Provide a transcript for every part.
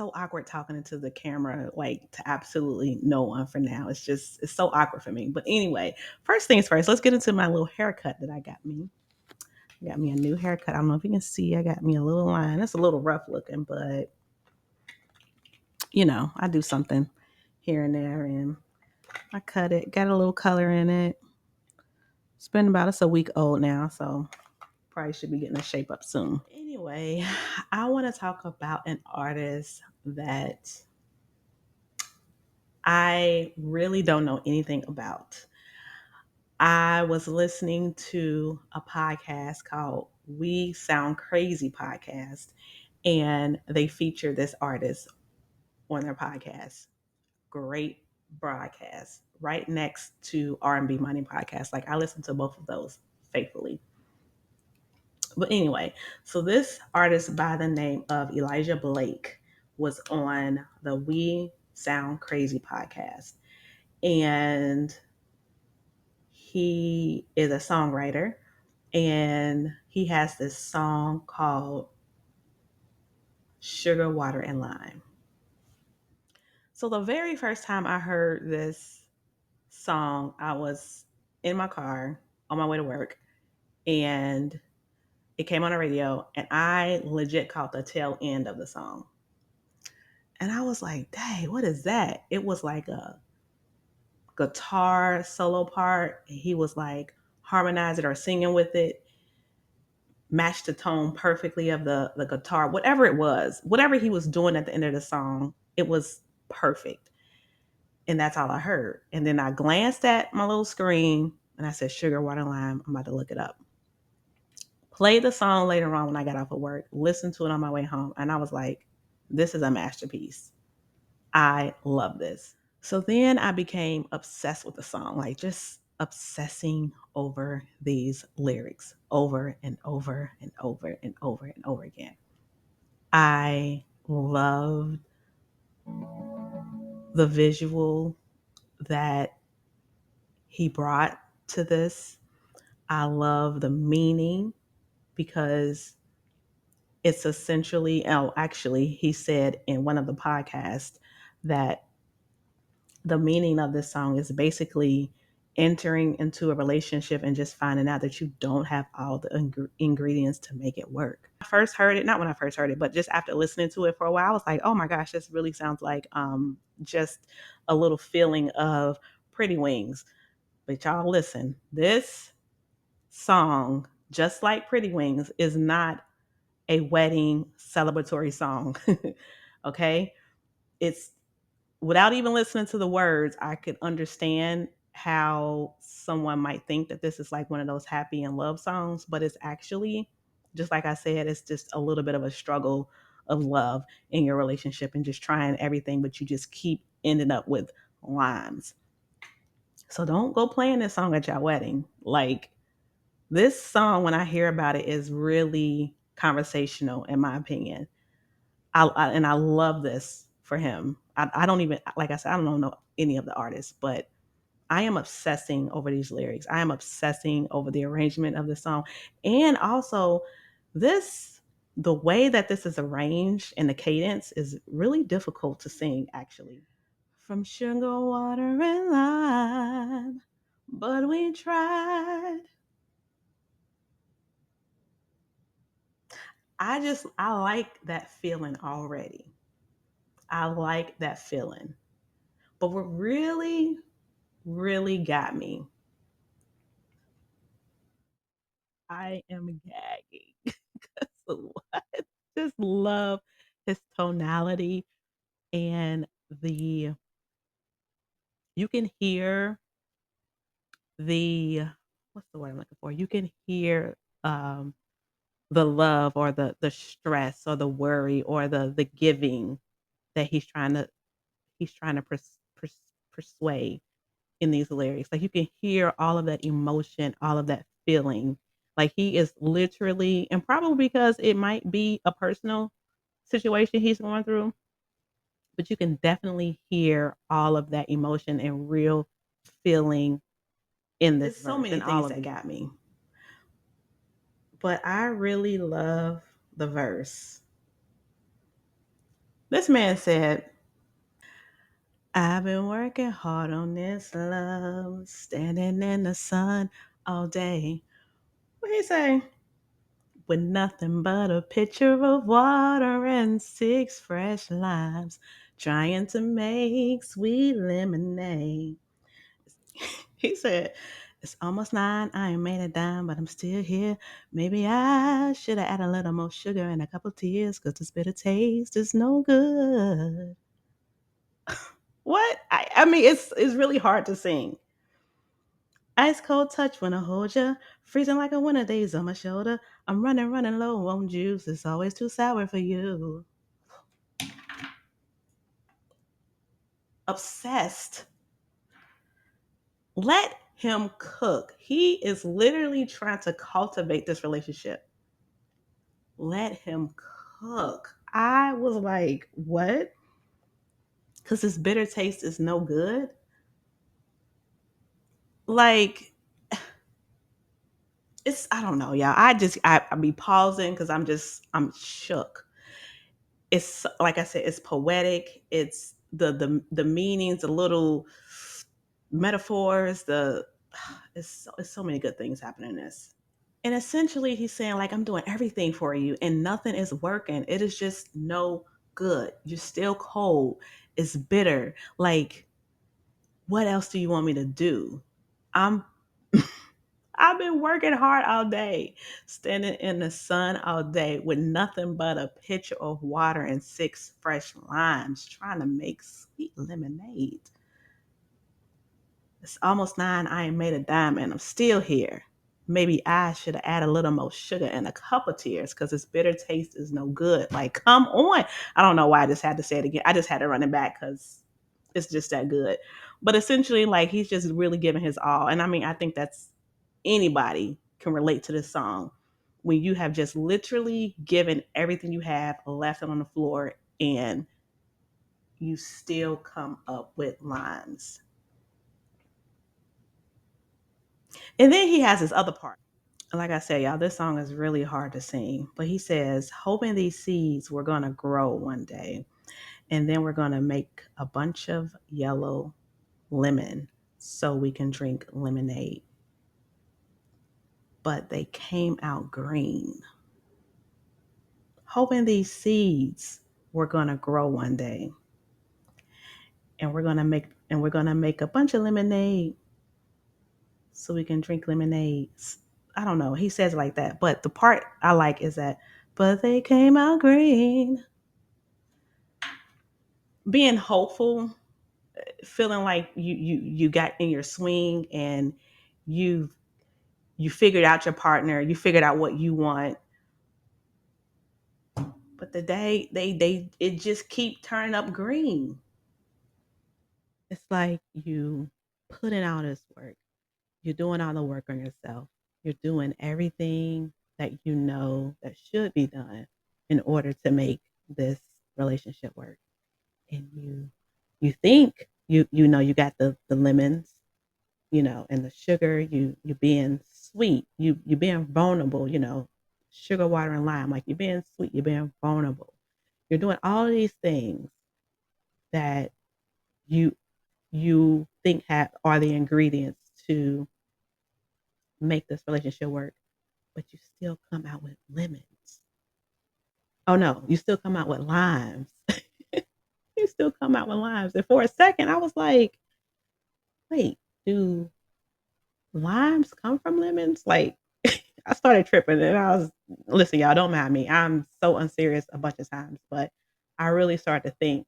so awkward talking into the camera, like to absolutely no one for now. It's so awkward for me. But anyway, first things first, let's get into my little haircut that I got me. I got me a new haircut. I don't know if you can see, I got me a little line. It's a little rough looking, but I do something here and there and I cut it, got a little color in it. It's a week old now, so probably should be getting the shape up soon. Anyway, I want to talk about an artist that I really don't know anything about. I was listening to a podcast called We Sound Crazy podcast, and they feature this artist on their podcast. Great broadcast, right next to R&B Money podcast. Like I listen to both of those faithfully. But anyway, so this artist by the name of Elijah Blake was on the We Sound Crazy podcast. And he is a songwriter and he has this song called Sugar, Water, and Lime. So the very first time I heard this song, I was in my car on my way to work and it came on the radio and I legit caught the tail end of the song. And I was like, dang, what is that? It was like a guitar solo part. And he was like harmonizing or singing with it, matched the tone perfectly of the guitar, whatever it was, whatever he was doing at the end of the song, it was perfect. And that's all I heard. And then I glanced at my little screen and I said, Sugar, Water, Lime. I'm about to look it up. Played the song later on when I got off of work, listened to it on my way home. And I was like, this is a masterpiece. I love this. So then I became obsessed with the song, like just obsessing over these lyrics over and over and over and over and over again. I loved the visual that he brought to this. I love the meaning because it's essentially, oh, actually, he said in one of the podcasts that the meaning of this song is basically entering into a relationship and just finding out that you don't have all the ingredients to make it work. I first heard it, not when I first heard it, but just after listening to it for a while, I was like, oh my gosh, this really sounds like just a little feeling of Pretty Wings. But y'all listen, this song, just like Pretty Wings, is not a wedding celebratory song. Okay? It's without even listening to the words, I could understand how someone might think that this is like one of those happy and love songs, but it's actually, just like I said, it's just a little bit of a struggle of love in your relationship and just trying everything, but you just keep ending up with limes. So don't go playing this song at your wedding. Like this song, when I hear about it, is really conversational, in my opinion. And I love this for him. I don't even, like I said, I don't know any of the artists, but I am obsessing over these lyrics. I am obsessing over the arrangement of the song. And also the way that this is arranged and the cadence is really difficult to sing actually. From sugar, water, and lime, but we tried. I like that feeling already. I like that feeling. But what really, really got me, I am gagging. I just love his tonality and the you can hear the what's the word I'm looking for? You can hear um the love or the stress or the worry or the giving that he's trying to persuade in these lyrics. Like you can hear all of that emotion, all of that feeling. Like he is literally, and probably because it might be a personal situation he's going through, but you can definitely hear all of that emotion and real feeling in this. There's so many things that got me. But I really love the verse. This man said, I've been working hard on this love, standing in the sun all day. What he say? With nothing but a pitcher of water and six fresh limes, trying to make sweet lemonade. He said, it's almost 9. I ain't made a dime, but I'm still here. Maybe I should have added a little more sugar and a couple tears, because this bitter taste is no good. What? I mean, it's really hard to sing. Ice cold touch when I hold ya, freezing like a winter days on my shoulder. I'm running low on juice. It's always too sour for you. Obsessed. Let him cook. He is literally trying to cultivate this relationship. Let him cook. I was like, what? Because this bitter taste is no good. Like, it's, I don't know, y'all. I be pausing because I'm shook. It's like I said, it's poetic. It's the meanings, the little metaphors, it's so many good things happening in this. And essentially he's saying, like, I'm doing everything for you and nothing is working. It is just no good. You're still cold. It's bitter. Like, what else do you want me to do? I'm I've been working hard all day, standing in the sun all day with nothing but a pitcher of water and six fresh limes, trying to make sweet lemonade. It's almost 9. I ain't made a dime and I'm still here. Maybe I should have added a little more sugar and a cup of tears, because this bitter taste is no good. Like, come on. I don't know why I just had to say it again. I just had to run it back because it's just that good. But essentially, like, he's just really giving his all. And I mean, I think that's anybody can relate to this song. When you have just literally given everything you have, left it on the floor, and you still come up with lines. And then he has this other part. Like I said, y'all, this song is really hard to sing. But he says, hoping these seeds were going to grow one day. And then we're going to make a bunch of yellow lemon so we can drink lemonade. But they came out green. Hoping these seeds were going to grow one day. And we're going to make a bunch of lemonade so we can drink lemonades. I don't know. He says it like that. But the part I like is that, but they came out green. Being hopeful, feeling like you got in your swing and you you figured out your partner, you figured out what you want, but the day they it just keep turning up green. It's like you putting out this work. You're doing all the work on yourself. You're doing everything that you know that should be done in order to make this relationship work. And you think you know you got the lemons, and the sugar, you being sweet, you being vulnerable, sugar, water, and lime, like you're being sweet, you're being vulnerable. You're doing all these things that you you think have are the ingredients to make this relationship work, but you still come out with lemons. Oh no, you still come out with limes. You still come out with limes. And for a second, I was like, wait, do limes come from lemons? Like, I started tripping and I was, listen, y'all, don't mind me. I'm so unserious a bunch of times, but I really started to think,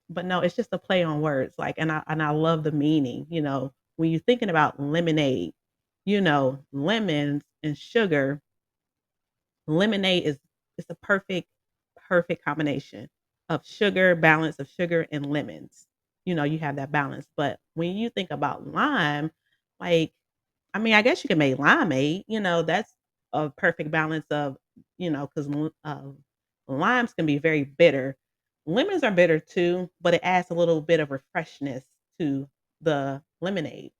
but no, it's just a play on words. Like, and I love the meaning, when you're thinking about lemonade, lemons and sugar. Lemonade is it's a perfect combination of sugar, balance of sugar and lemons. You have that balance. But when you think about lime, like, I mean, I guess you can make limeade, that's a perfect balance of, because limes can be very bitter. Lemons are bitter too, but it adds a little bit of refreshness to the lemonade.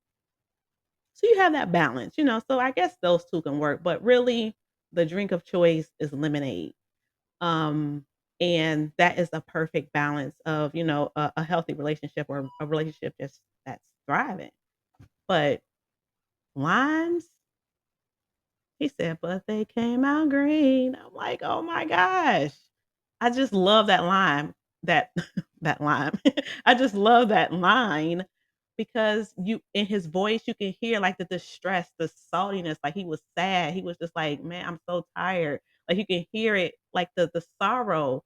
So you have that balance, so I guess those 2 can work, but really the drink of choice is lemonade. Um, And that is a perfect balance of, a healthy relationship or a relationship just that's thriving. But lines, he said, "But they came out green." I'm like, "Oh my gosh." I just love that line, that that line. I just love that line because you in his voice, you can hear, like, the distress, the saltiness, like, he was sad. He was just like, "Man, I'm so tired." Like, you can hear it, like, the sorrow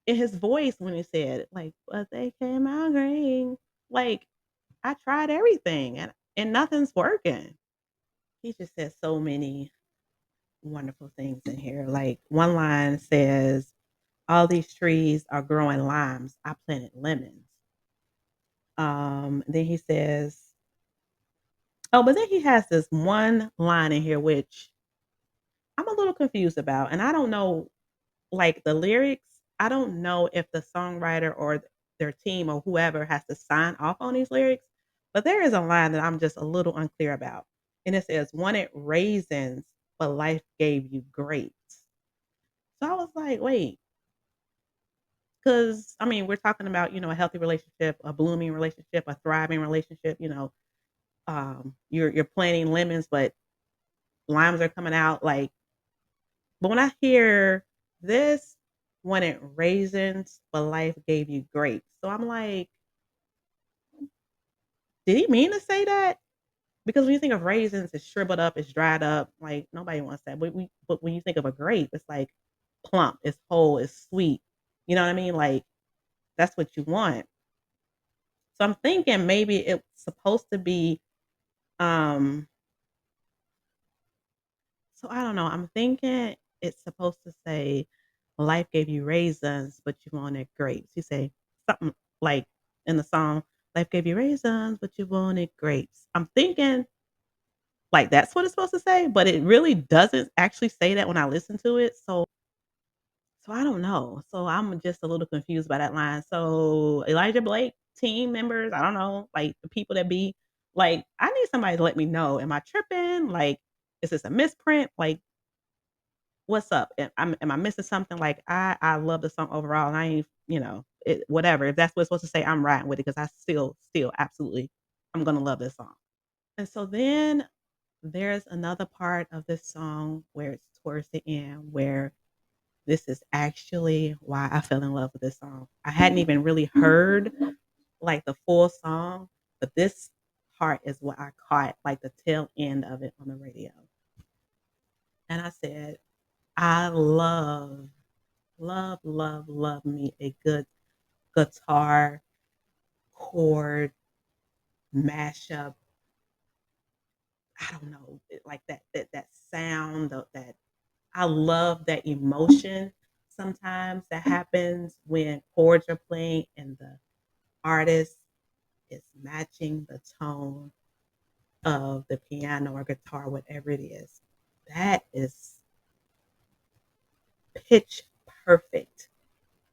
in his voice when he said, like, "But they came out green." Like, I tried everything and nothing's working. He just said so many wonderful things in here. Like, one line says, "All these trees are growing limes. I planted lemons." Then he says, oh, but then he has this one line in here which I'm a little confused about, and I don't know, like, the lyrics, I don't know if the songwriter or their team or whoever has to sign off on these lyrics, but there is a line that I'm just a little unclear about, and it says, "Wanted raisins, but life gave you grapes." So I was like, "Wait," because I mean, we're talking about, a healthy relationship, a blooming relationship, a thriving relationship, you're planting lemons, but limes are coming out, like, but when I hear this, "Wanted raisins, but life gave you grapes." So I'm like, did he mean to say that? Because when you think of raisins, it's shriveled up, it's dried up, like, nobody wants that. But when you think of a grape, it's, like, plump, it's whole, it's sweet. You know what I mean? Like, that's what you want. So I'm thinking maybe it's supposed to be, um so I don't know, I'm thinking it's supposed to say, "Life gave you raisins, but you wanted grapes." You say something like in the song, "Life gave you raisins, but you wanted grapes." I'm thinking like that's what it's supposed to say, but it really doesn't actually say that when I listen to it. So I don't know. So I'm just a little confused by that line. So Elijah Blake team members, I don't know, like the people that be like, I need somebody to let me know. Am I tripping? Like, is this a misprint? Like, what's up? Am I missing something? Like, I love the song overall, and I ain't, whatever. If that's what it's supposed to say, I'm riding with it because I still absolutely, I'm gonna love this song. And so then there's another part of this song where it's towards the end where this is actually why I fell in love with this song. I hadn't even really heard like the full song, but this part is what I caught like the tail end of it on the radio. And I said, I love me a good guitar chord mashup. I don't know, like that sound of that. I love that emotion sometimes that happens when chords are playing and the artist is matching the tone of the piano or guitar, whatever it is. That is pitch perfect.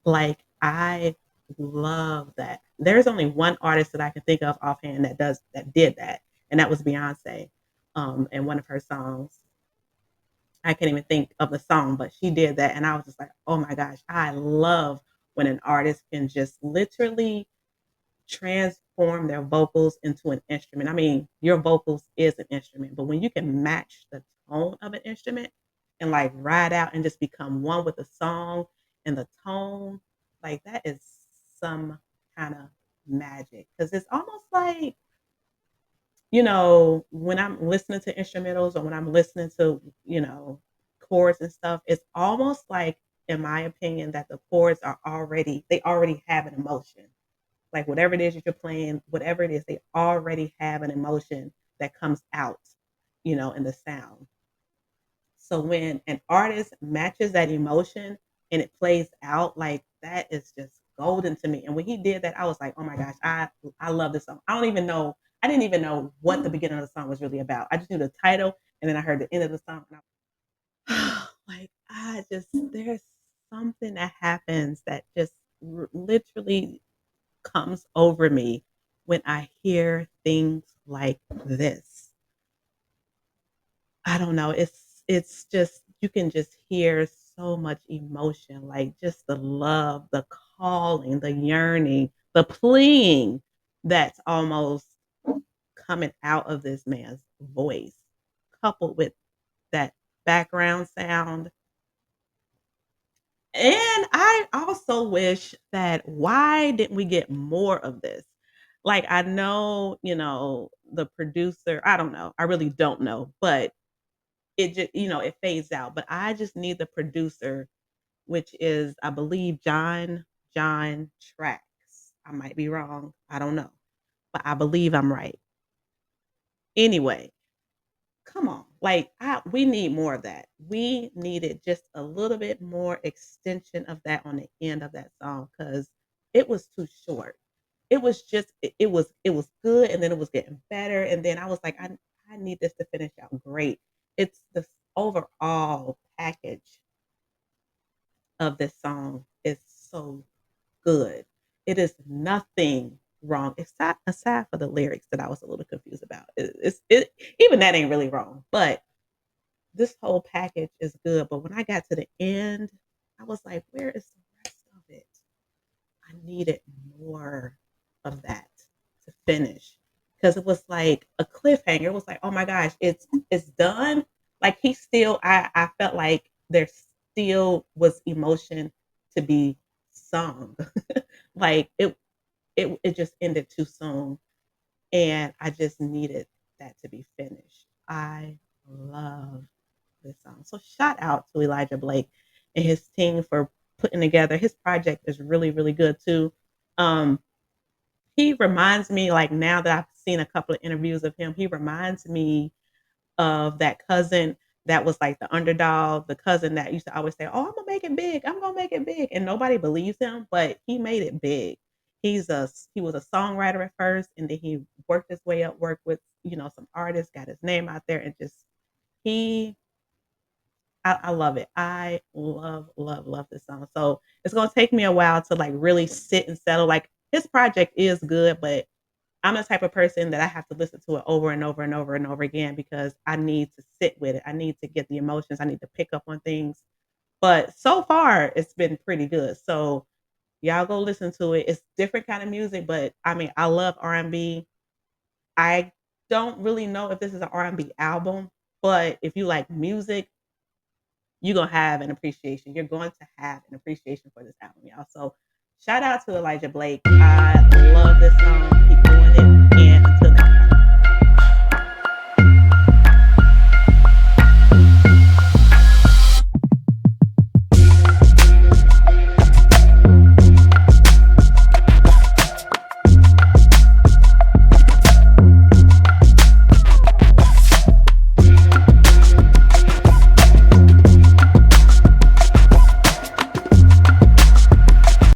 Like, I love that. There's only one artist that I can think of offhand that did that, and that was Beyonce. And one of her songs, I can't even think of the song, but she did that, and I was just like, "Oh my gosh, I love when an artist can just literally transform their vocals into an instrument." I mean, your vocals is an instrument, but when you can match the tone of an instrument and like ride out and just become one with the song and the tone, like that is some kind of magic. Because it's almost like, when I'm listening to instrumentals or when I'm listening to, chords and stuff, it's almost like, in my opinion, that the chords they already have an emotion. Like, whatever it is that you're playing, whatever it is, they already have an emotion that comes out, in the sound. So when an artist matches that emotion and it plays out, like that is just golden to me. And when he did that, I was like, oh my gosh, I love this song. I didn't even know what the beginning of the song was really about. I just knew the title and then I heard the end of the song and like, there's something that happens that just literally comes over me when I hear things like this. I don't know. It's just you can just hear so much emotion, like just the love, the calling, the yearning, the pleading that's almost coming out of this man's voice, coupled with that background sound. And I also wish that why didn't we get more of this? Like, I know, the producer, I don't know. I really don't know, but it just, it fades out. But I just need the producer, which is, I believe, John Trax. I might be wrong. I don't know, but I believe I'm right. Anyway, come on. Like, we need more of that. We needed just a little bit more extension of that on the end of that song because it was too short. It was just it was good, and then it was getting better, and then I was like, I need this to finish out great. It's the overall package of this song is so good. It is nothing wrong aside for the lyrics that I was a little confused about. Even that ain't really wrong, but this whole package is good. But when I got to the end, I was like, where is the rest of it? I needed more of that to finish because it was like a cliffhanger. It was like, oh my gosh, it's done. Like he still, I felt like there still was emotion to be sung. Like it just ended too soon, and I just needed that to be finished. I love this song. So shout out to Elijah Blake and his team for putting together. His project is really, really good too. Um, he reminds me, like now that I've seen a couple of interviews of him, he reminds me of that cousin that was like the underdog, the cousin that used to always say, "Oh, I'm gonna make it big. I'm gonna make it big," and nobody believes him, but he made it big. He was a songwriter at first, and then he worked his way up, worked with some artists, got his name out there, and just he I love it. I love, love, love this song. So it's gonna take me a while to like really sit and settle. Like his project is good, but I'm the type of person that I have to listen to it over and over and over and over again because I need to sit with it. I need to get the emotions. I need to pick up on things. But so far, it's been pretty good. So y'all go listen to it. It's different kind of music, but I mean, I love R&B. I don't really know if this is an R&B album, but if you like music, you're gonna have an appreciation. You're going to have an appreciation for this album, y'all. So shout out to Elijah Blake. I love this song. He